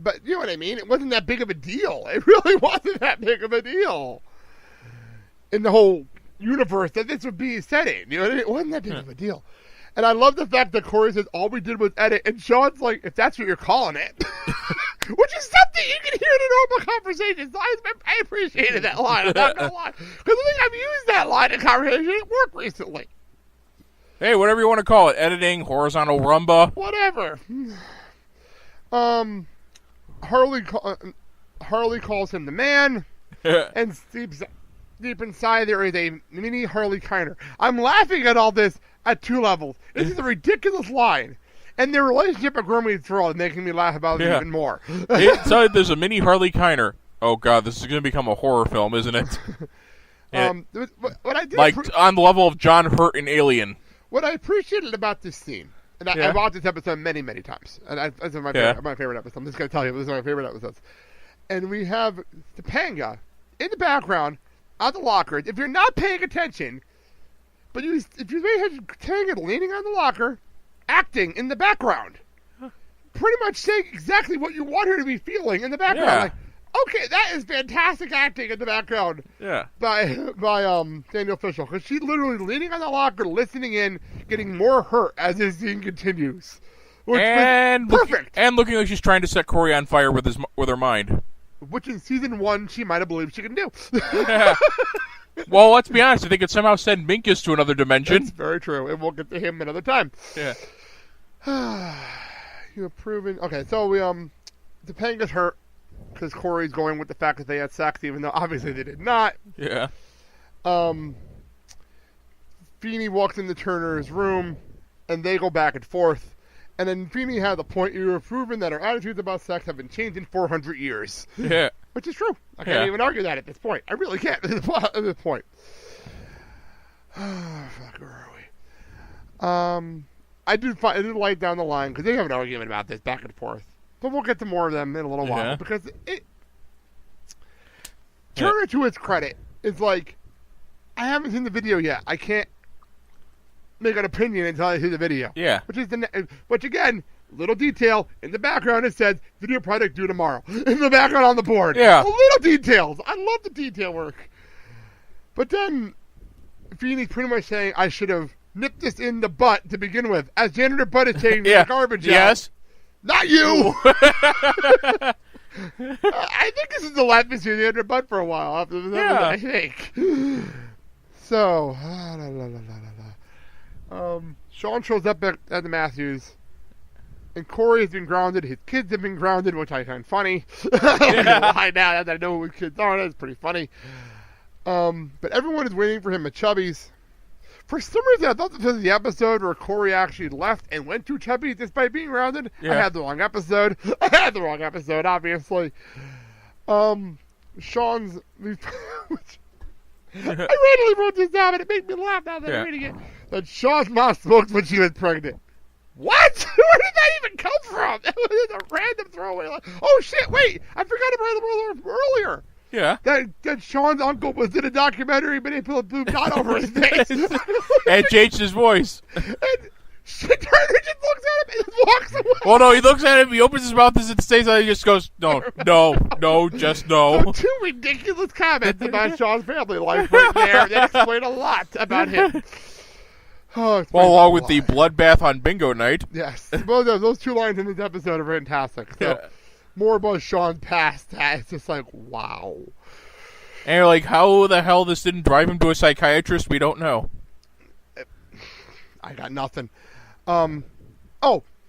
But you know what I mean? It wasn't that big of a deal. It really wasn't that big of a deal in the whole universe that this would be set in. You know, it wasn't that big of a deal. And I love the fact that Cory says all we did was edit, and Sean's like, if that's what you're calling it, which is something you can hear in a normal conversation. So I appreciated that line. I'm not gonna lie, because I think I've used that line in conversation at work recently. Hey, whatever you want to call it, editing, horizontal rumba, whatever. Harley calls him the man, and deep inside there is a mini Harley Kiner. I'm laughing at all this at two levels. This is a ridiculous line, and their relationship at Growing Through is making me laugh about it even more. Inside there's a mini Harley Kiner. Oh God, this is going to become a horror film, isn't it? What I did on the level of John Hurt in Alien. What I appreciated about this scene, and I watched this episode many, many times, and this is my favorite episode. I'm just going to tell you, this is my favorite episodes. And we have Topanga in the background on the lockers. If you're not paying attention, but if you're paying attention, Topanga leaning on the locker, acting in the background, pretty much saying exactly what you want her to be feeling in the background. Yeah. Like, okay, that is fantastic acting in the background. Yeah. By Daniel Fishel, because she's literally leaning on the locker, listening in, getting more hurt as this scene continues. Which and was perfect. And looking like she's trying to set Cory on fire with her mind. Which in season 1 she might have believed she can do. Yeah. Well, let's be honest. I think it somehow sent Minkus to another dimension. That's very true, and we'll get to him another time. Yeah. You have proven. Okay, so we Topanga's hurt because Cory's going with the fact that they had sex, even though obviously they did not. Yeah. Feeny walks into Turner's room, and they go back and forth. And then Feeny had the point, you have proven that our attitudes about sex have been changed in 400 years. Yeah. Which is true. I can't even argue that at this point. I really can't at this point. Fuck, where are we? I did light down the line, because they have an argument about this back and forth. But we'll get to more of them in a little while, because Turner, to his credit, is like, I haven't seen the video yet. I can't make an opinion until I see the video. Yeah. Which again, little detail in the background, it says video product due tomorrow in the background on the board. Yeah. Little details. I love the detail work. But then Feeny's pretty much saying I should have nipped this in the butt to begin with, as Janitor Butt is taking the garbage out. Yes. Not you. I think this is the last we see Janitor Butt for a while after this episode, I think. So, Sean shows up at the Matthews, and Cory has been grounded. His kids have been grounded, which I find funny. Why now that I know who his kids are, that's pretty funny. But everyone is waiting for him at Chubby's. For some reason, I thought this was the episode where Cory actually left and went to Chubby's despite being grounded. I had the wrong episode. Obviously. Sean's... I randomly wrote this down, and it made me laugh now that I'm reading it. That Sean's mom smoked when she was pregnant. What? Where did that even come from? That was a random throwaway line. Oh, shit, wait. I forgot about it earlier. Yeah. That Sean's uncle was in a documentary, but he put a blue dot over his face. And changed his voice. And Turner just looks at him and walks away. Well, no, he looks at him, he opens his mouth as it stays on, he just goes, no, just no. So two ridiculous comments about Sean's family life right there that explain a lot about him. Well, along with the bloodbath on bingo night. Yes. Both of those two lines in this episode are fantastic. So, more about Sean's past. It's just like, wow. And you're like, how the hell this didn't drive him to a psychiatrist? We don't know. I got nothing.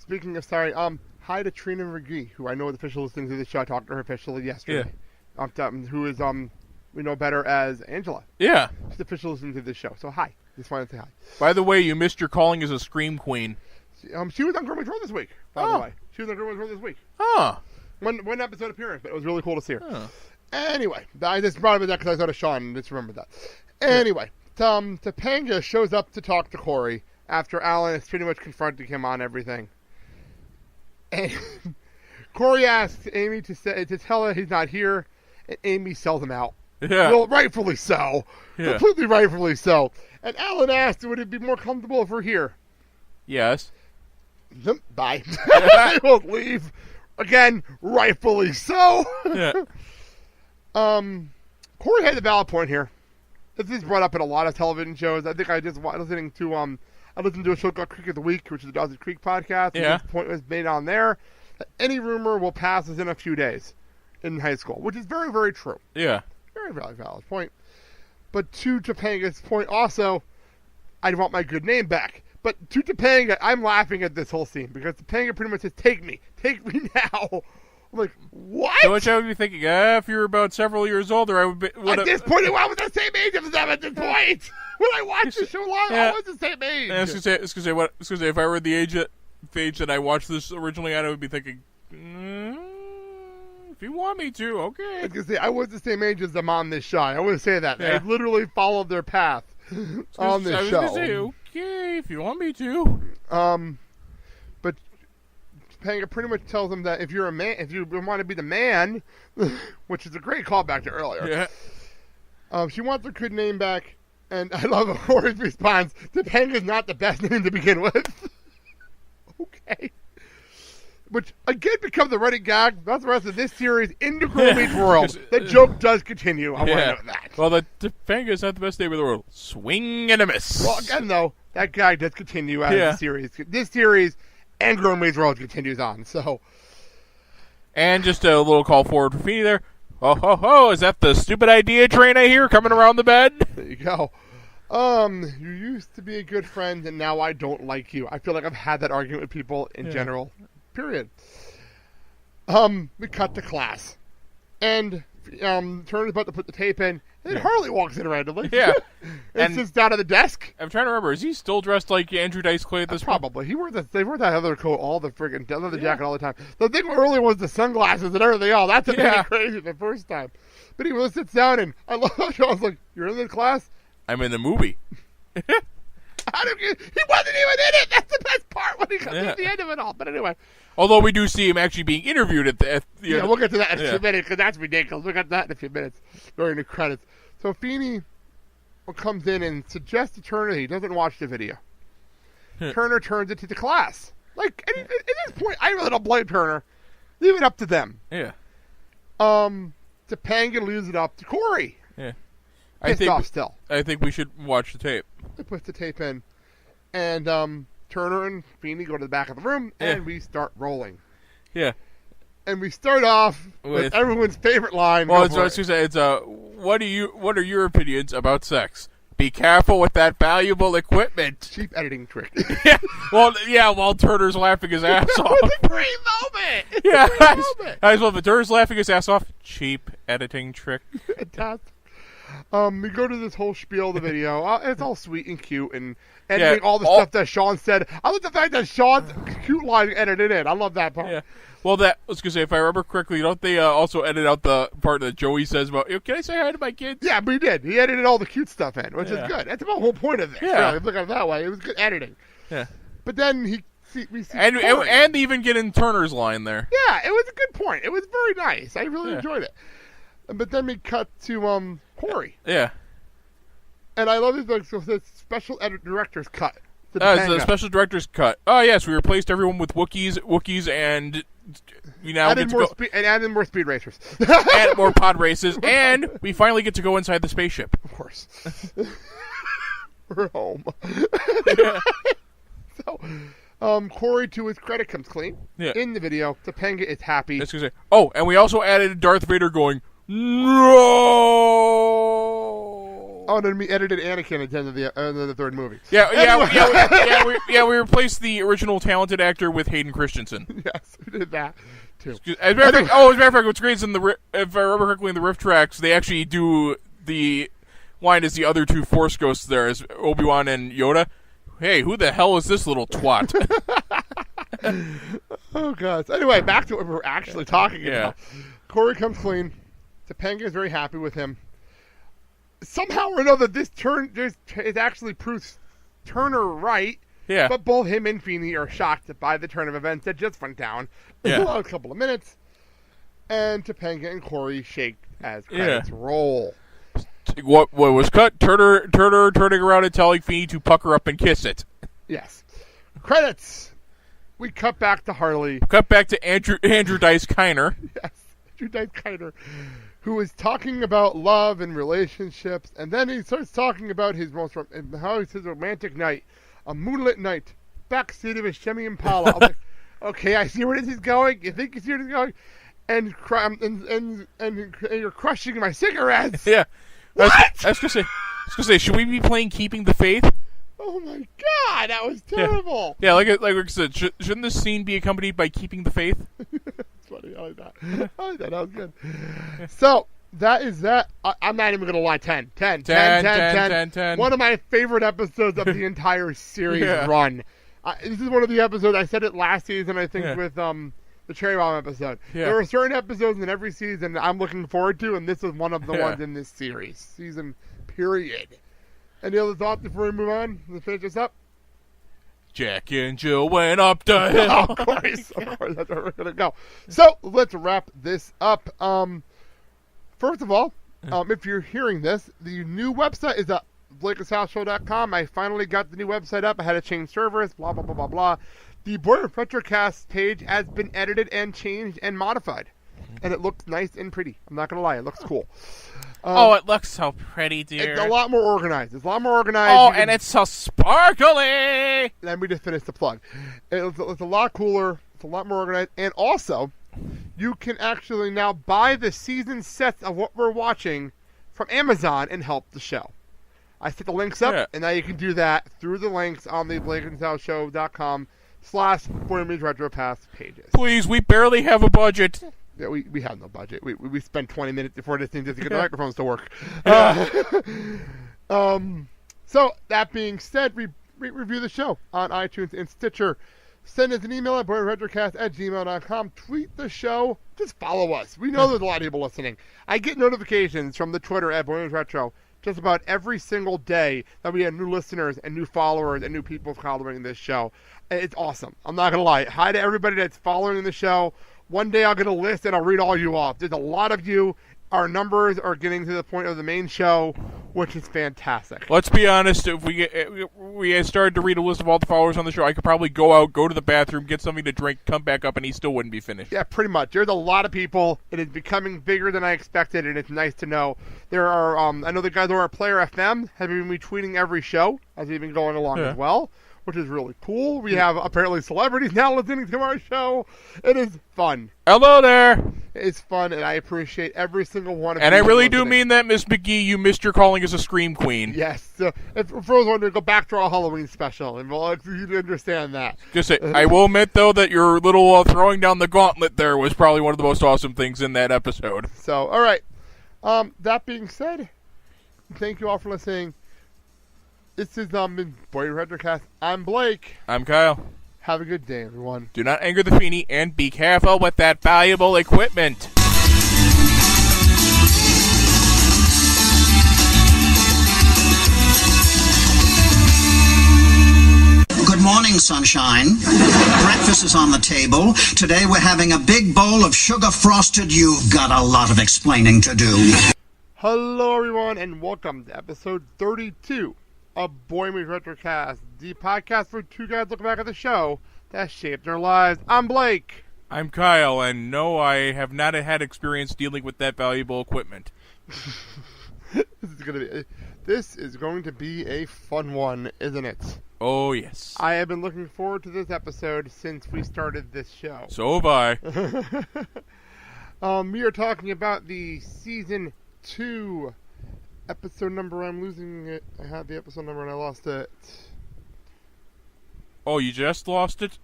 Speaking of sorry, hi to Trina McGee, who I know is officially listening to the show. I talked to her officially yesterday. Yeah. Who is, we know better as Angela. Yeah. She's officially listening to this show. So, hi. Just wanted to say hi. By the way, you missed your calling as a scream queen. She was on Growing Through this week, by the way. She was on Growing Through this week. Oh. One episode appearance, but it was really cool to see her. Oh. Anyway, I just brought up that because I thought of Sean and just remembered that. Anyway, Topanga shows up to talk to Cory after Alan has pretty much confronted him on everything. And Cory asks Amy to tell her he's not here, and Amy sells him out. Yeah. Well, rightfully so. Yeah. Completely rightfully so. And Alan asked, would it be more comfortable if we're here? Yes. Bye. They both leave. Again, rightfully so. Yeah. Cory had the valid point here. This is brought up in a lot of television shows. I think I just was listening to I listened to a show called Creek of the Week, which is the Dawson's Creek podcast. And Yeah. this point was made on there that any rumor will pass within a few days in high school, which is very, very true. Yeah. Very, very valid point. But to Topanga's point also, I want my good name back. But to Topanga, I'm laughing at this whole scene because Topanga pretty much says, take me now. I'm like, what? So which I would be thinking, if you were about several years older, I would be... At this point, I was the same age as them at this point. When I watched the show live, I was the same age. I was gonna say, if I were the age that I watched this originally at, I would be thinking, if you want me to, okay. I was gonna say, I was the same age as them on this show. I want to say that. Yeah. I literally followed their path on this show. I was gonna say, okay, if you want me to. But Topanga pretty much tells him that if you're a man, if you want to be the man, which is a great callback to earlier. Yeah. She wants her good name back, and I love how Cory's response. Topanga's not the best name to begin with. Okay. Which, again, becomes a running gag. That's the rest of this series in the Girl Meets World. The joke does continue. I want to know that. Well, the Topanga's not the best name in the world. Swing and a miss. Well, again, though, that gag does continue as the series. This series and Girl Meets World continues on. So, and just a little call forward for Feeny there. Oh, ho, ho, is that the stupid idea train I hear coming around the bed? There you go. You used to be a good friend, and now I don't like you. I feel like I've had that argument with people in general. Period. We cut to class. And Turner's about to put the tape in, and then Harley walks in randomly. Yeah. and sits down at the desk. I'm trying to remember, is he still dressed like Andrew Dice Clay at this point? Probably. They wore that other coat, all the friggin' leather jacket all the time. The thing earlier was the sunglasses and everything else. That's what crazy the first time. But he really sits down, and I love how Sean's like, you're in this class? I'm in the movie. He wasn't even in it. That's the best part when he comes to the end of it all. But anyway. Although we do see him actually being interviewed at the... Yeah, we'll get to that in a few minutes, because that's ridiculous. We'll get to that in a few minutes during the credits. So Feeny comes in and suggests to Turner that he doesn't watch the video. Turner turns it to the class. Like, at this point, I really don't blame Turner. Leave it up to them. Yeah. Topanga leaves it up to Cory. Yeah. Pissed off still. I think we should watch the tape. He puts the tape in. And Turner and Feeny go to the back of the room, and we start rolling. Yeah. And we start off with everyone's favorite line. Well, I was going to say, it's what are your opinions about sex? Be careful with that valuable equipment. Cheap editing trick. While Turner's laughing his ass off. It's a great moment. Yeah, I just love it. Turner's laughing his ass off. Cheap editing trick. Fantastic. We go to this whole spiel of the video. It's all sweet and cute and editing all the stuff that Sean said. I like the fact that Sean's cute line edited in. I love that part. Yeah. Well, I was going to say, if I remember correctly, don't they also edit out the part that Joey says about, can I say hi to my kids? Yeah, but he did. He edited all the cute stuff in, which is good. That's the whole point of this. Yeah. Really, look at it that way. It was good editing. Yeah. But then we see and Cory. even get in Turner's line there. Yeah, it was a good point. It was very nice. I really enjoyed it. But then we cut to Cory. Yeah. And I love this special director's cut. It's the special director's cut. Oh, yes, we replaced everyone with Wookiees, and we now get to go... and added more speed racers. And more pod races, and we finally get to go inside the spaceship. Of course. We're home. So, Cory, to his credit, comes clean. Yeah. In the video, Topanga is happy. Oh, and we also added Darth Vader going, no! Oh, and then we edited Anakin at the end of the third movie. We replaced the original talented actor with Hayden Christensen. Yes, we did that too. As a matter of fact, what's great is if I remember correctly, in the riff tracks, they actually do the line as the other two Force ghosts there, as Obi-Wan and Yoda. Hey, who the hell is this little twat? Oh, God. So anyway, back to what we're actually talking about. Cory comes clean. Topanga is very happy with him. Somehow or another, this actually proves Turner right. Yeah. But both him and Feeny are shocked by the turn of events that just went down. Yeah. A couple of minutes. And Topanga and Cory shake as credits roll. What was cut? Turner turning around and telling Feeny to pucker up and kiss it. Yes. Credits. we cut back to Harley. Cut back to Andrew Dice Kiner. Yes, Andrew Dice Kiner, who is talking about love and relationships, and then he starts talking about how it's his romantic night, a moonlit night, backseat of a Chevy Impala. I'm like, okay, I see where this is going. You think you see where this is going? And you're crushing my cigarettes. Yeah. What? I was gonna say, should we be playing Keeping the Faith? Oh my God, that was terrible. Yeah, like I said, shouldn't this scene be accompanied by Keeping the Faith? It's funny. I like that. That was good. So, that is that. I'm not even going to lie. 10. 10. One of my favorite episodes of the entire series run. This is one of the episodes, I said it last season, I think, with the Cherry Bomb episode. Yeah. There are certain episodes in every season that I'm looking forward to, and this is one of the ones in this series. Season, period. Any other thoughts before we move on? Let's finish this up. Jack and Jill went up the hill. Of course, that's where we're going to go. So, let's wrap this up. First of all, if you're hearing this, the new website is at Blake'sHouseShow.com. I finally got the new website up. I had to change servers, blah, blah, blah, blah, blah. The Boy of Retrocast page has been edited and changed and modified. And it looks nice and pretty. I'm not going to lie. It looks cool. It looks so pretty, dear. It's a lot more organized. And it's so sparkly. Let me just finish the plug. It's a lot cooler. It's a lot more organized. And also, you can actually now buy the season sets of what we're watching from Amazon and help the show. I set the links up, and now you can do that through the links on the Blake'sHouseShow.com/Boy Meets Retro Pass pages. Please, we barely have a budget. Yeah, we have no budget. We spent 20 minutes before this thing just to get the microphones to work. So, that being said, review the show on iTunes and Stitcher. Send us an email at boyretrocast@gmail.com. Tweet the show. Just follow us. We know there's a lot of people listening. I get notifications from the Twitter at BoyRetro just about every single day that we have new listeners and new followers and new people following this show. It's awesome. I'm not going to lie. Hi to everybody that's following the show. One day I'll get a list and I'll read all you off. There's a lot of you. Our numbers are getting to the point of the main show, which is fantastic. Let's be honest. If we started to read a list of all the followers on the show, I could probably go out, go to the bathroom, get something to drink, come back up, and he still wouldn't be finished. Yeah, pretty much. There's a lot of people. It is becoming bigger than I expected, and it's nice to know. There are, I know the guys over at Player FM have been retweeting every show as we've been going along as well, which is really cool. We have apparently celebrities now listening to our show. It is fun. Hello there. It's fun, and I appreciate every single one of you. And I really do mean that, Miss McGee. You missed your calling as a Scream Queen. Yes. So, for those wondering, go back to our Halloween special, and we'll you understand that. Just say, I will admit, though, that your little throwing down the gauntlet there was probably one of the most awesome things in that episode. So, all right. That being said, thank you all for listening. This is Boy Retrocast. I'm Blake. I'm Kyle. Have a good day, everyone. Do not anger the Feeny, and be careful with that valuable equipment. Good morning, sunshine. Breakfast is on the table. Today we're having a big bowl of sugar-frosted. You've got a lot of explaining to do. Hello, everyone, and welcome to episode 32 of Boy Meets Retrocast, the podcast for two guys looking back at the show that shaped their lives. I'm Blake. I'm Kyle, and no, I have not had experience dealing with that valuable equipment. This is going to be a fun one, isn't it? Oh, yes. I have been looking forward to this episode since we started this show. So have I. We are talking about the Season 2 episode number. I'm losing it. I had the episode number and I lost it. Oh, you just lost it?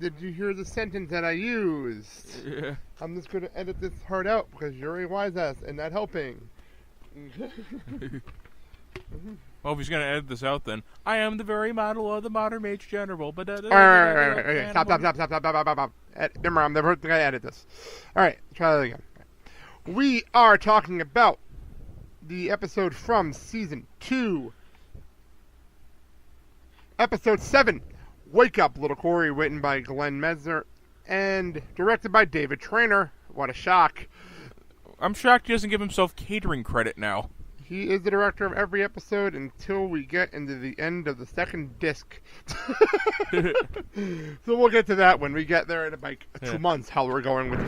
Did you hear the sentence that I used? Yeah. I'm just going to edit this part out because you're a wise ass and not helping. Well, if he's going to edit this out, then I am the very model of the modern mage general. But Stop. Remember, I'm the first guy to edit this. All right, try that again. We are talking about the episode from Season 2. Episode 7, Wake Up, Little Cory, written by Glenn Mesner and directed by David Trainer. What a shock. I'm shocked he doesn't give himself catering credit now. He is the director of every episode until we get into the end of the second disc. So we'll get to that when we get there in like 2 months, how we're going with